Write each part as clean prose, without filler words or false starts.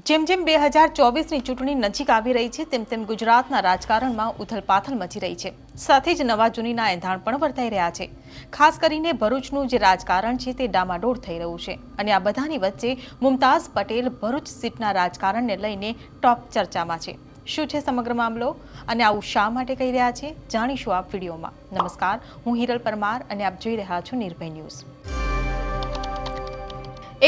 જેમ જેમ 2024ની ચૂંટણી નજીક આવી રહી છે તેમ તેમ ગુજરાતના રાજકારણમાં ઉથલપાથલ મચી રહી છે. સાથે જ નવા જૂનીના એંધાણ પણ વર્તાઈ રહ્યા છે. ખાસ કરીને ભરૂચનું જે રાજકારણ છે તે ડામાડોળ થઈ રહ્યું છે અને આ બધાની વચ્ચે મુમતાઝ પટેલ ભરૂચ સીટના રાજકારણને લઈને ટોપ ચર્ચામાં છે. શું છે સમગ્ર મામલો અને આવું શા માટે કહી રહ્યા છે જાણીશું આ વિડીયોમાં. નમસ્કાર, હું હિરલ પરમાર અને આપ જોઈ રહ્યા છો નિર્ભય ન્યૂઝ.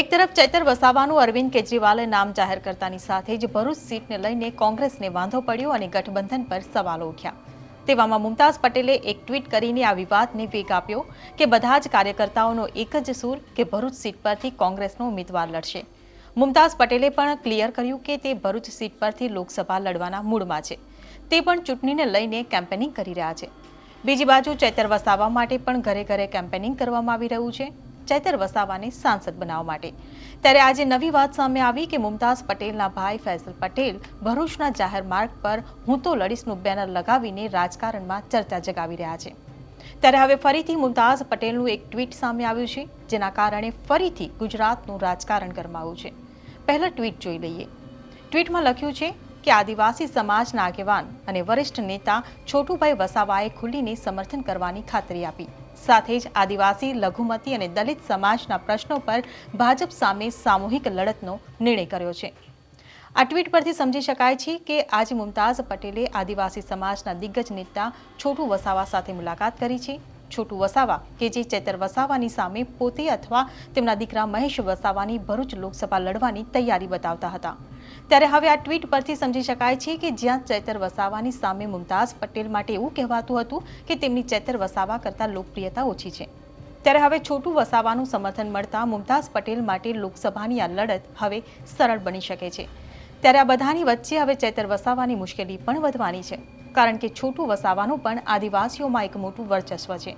એક તરફ ચૈતર વસાવાનું અરવિંદ કેજરીવાલે નામ જાહેર કરતાની સાથે જ ભરૂચ સીટને લઈને કોંગ્રેસને વાંધો પડ્યો અને ગઠબંધન પર સવાલો ઉઠ્યા. તેવામાં મુમતાઝ પટેલે એક ટ્વીટ કરીને આ વિવાદને વેગ આપ્યો કે બધા જ કાર્યકર્તાઓનો એક જ સૂર કે ભરૂચ સીટ પરથી કોંગ્રેસનો ઉમેદવાર લડશે. મુમતાઝ પટેલે પણ ક્લિયર કર્યું કે તે ભરૂચ સીટ પરથી લોકસભા લડવાના મૂડમાં છે. તે પણ ચૂંટણીને લઈને કેમ્પેનિંગ કરી રહ્યા છે. બીજી બાજુ ચૈતર વસાવા માટે પણ ઘરે ઘરે કેમ્પેનિંગ કરવામાં આવી રહ્યું છે ચૈતર વસાવાને સાંસદ બનાવવા માટે. ત્યારે આજે નવી વાત સામે આવી કે મુમતાઝ પટેલના ભાઈ ફૈઝલ પટેલ ભરૂચના જાહેર માર્ગ પર હું તો લડીશનું બેનર લગાવીને રાજકારણમાં ચર્ચા જગાવી રહ્યા છે. ત્યારે હવે ફરીથી મુમતાઝ પટેલનું એક ટ્વીટ સામે આવ્યું છે જેના કારણે ફરીથી ગુજરાતનું રાજકારણ ગરમાયું છે. પહેલા ટ્વીટ જોઈ લઈએ. ટ્વીટમાં લખ્યું છે કે આદિવાસી સમાજના આગેવાન અને વરિષ્ઠ નેતા છોટુભાઈ વસાવાએ ખુલીને સમર્થન કરવાની ખાતરી આપી. સાથે જ આદિવાસી, લઘુમતી અને દલિત સમાજના પ્રશ્નો પર ભાજપ સામે સામૂહિક લડતનો નિર્ણય કર્યો છે. આ ટ્વીટ પરથી સમજી શકાય છે કે આજે મુમતાઝ પટેલે આદિવાસી સમાજના દિગ્ગજ નેતા છોટુ વસાવા સાથે મુલાકાત કરી છે. છોટુ વસાવા કે જે ચૈતર વસાવાની સામે પોતે અથવા તેમના દીકરા મહેશ વસાવાની ભરૂચ લોકસભા લડવાની તૈયારી બતાવતા હતા. ત્યારે હવે આ ટ્વીટ પરથી સમજી શકાય છે કે જ્યાં ચૈતર વસાવાની સામે મુમતાઝ પટેલ માટે એવું કહેવાતું હતું કે તેમની ચૈતર વસાવા કરતાં લોકપ્રિયતા ઓછી છે, ત્યારે હવે છોટુ વસાવાનું સમર્થન મળતા મુમતાઝ પટેલ માટે લોકસભાની આ લડત હવે સરળ બની શકે છે. ત્યારે આ બધાની વચ્ચે હવે ચૈતર વસાવાની મુશ્કેલી પણ વધવાની છે કારણ કે છોટુ વસાવાનું પણ આદિવાસીઓમાં એક મોટું વર્ચસ્વ છે.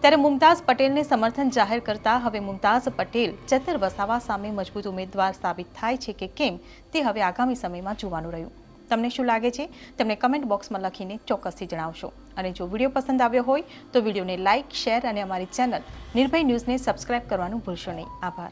ત્યારે મુમતાઝ પટેલને સમર્થન જાહેર કરતા હવે મુમતાઝ પટેલ ચૈતર વસાવા સામે મજબૂત ઉમેદવાર સાબિત થાય છે કે કેમ તે હવે આગામી સમયમાં જોવાનું રહ્યું. તમને શું લાગે છે તમને કમેન્ટ બોક્સમાં લખીને ચોક્કસથી જણાવશો. અને જો વિડીયો પસંદ આવ્યો હોય તો વિડીયોને લાઇક, શેર અને અમારી ચેનલ નિર્ભય ન્યૂઝને સબસ્ક્રાઇબ કરવાનું ભૂલશો નહીં. આભાર.